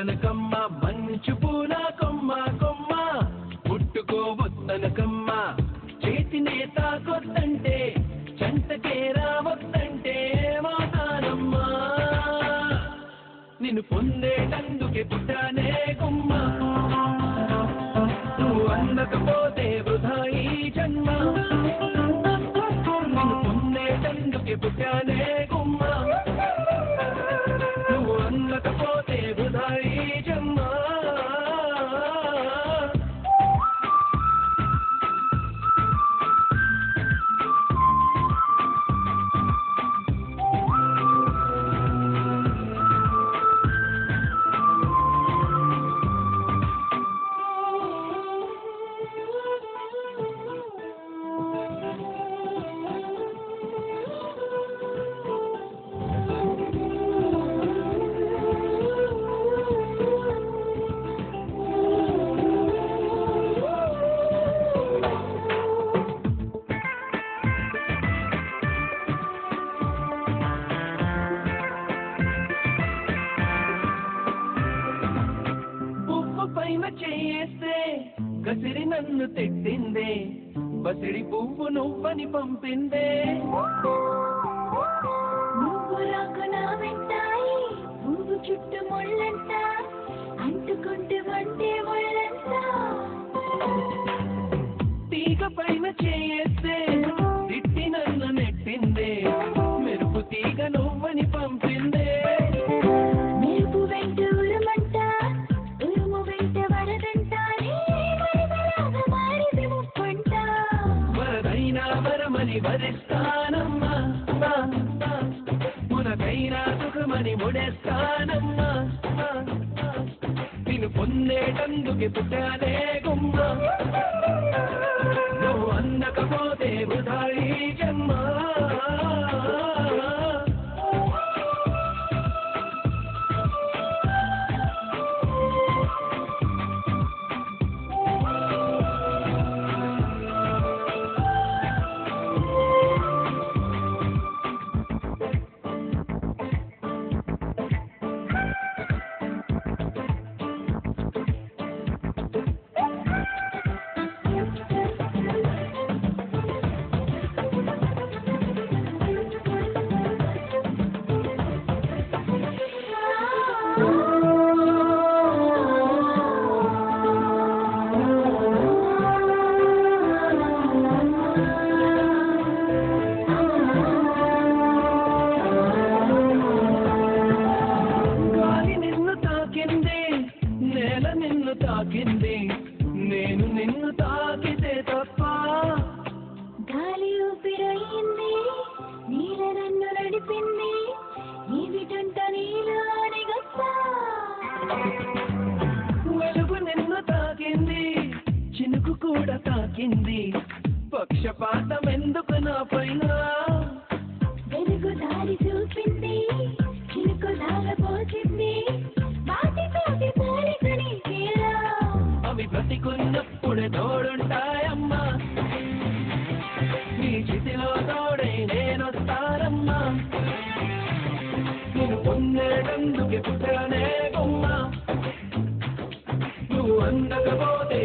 వద్దనకమ్మ మంచు పూల కొమ్మ కొమ్మ ముట్టుకోవద్దనకమ్మ చేతినే తాకొద్దంటే చెంతకే రావద్దంటే మాతానమ్మా నిన్ను పొందేటందుకే పుట్టానే గుమ్మ నువ్వు అందకపోతే వృధా ఈ జన్మ నిన్ను పొందేటందుకే పుట్టానే గుమ్మ నువ్వు అందకపోతే వృధా ఈ జన్మ చేస్తే కసిరి నన్ను తిట్టిందే బసిడి పువ్వు నువ్వని పంపిందే నువ్వు రాకునా వెంటాయి పువ్వు చుట్టూ ముళ్ళంట అంటుకుంటూ వంటే ముళ్ళంట తీగ పైన చేస్తే తిట్టి నన్ను నెట్టిందే మెరుపు తీగ నువ్వని పంపిందే మెరుపు వెంట ఉరుమంట ఉరుము వెంట వరదంట వరదైనా వరమని వరిస్తానమ్మా మునకైనా సుఖమని ముడేస్తానమ్మా నిన్ను పొందేటందుకే పుట్టానే గుమ్మ నువ్వు అందకపోతే వృధా ఈ జన్మ నేల నిన్ను తాకింది నేను నిన్ను తాకితే తప్ప గాలి ఊపిరయింది నీల నన్ను నడిపింది ఏమిటంట నీలోని గొప్ప వెలుగు నిన్ను తాకింది చినుకు కూడా తాకింది పక్షపాతం ఎందుకు నా పైన వెలుగు దారి చూపింది చినుకు దాగపోసింది అవి బ్రతికున్నప్పుడే తోడుంటాయమ్మా నీ చితిలో తోడే నేనొస్తానమ్మా నేను పొందేటందుకే పుట్టానే గుమ్మ నువ్వు అందకపోతే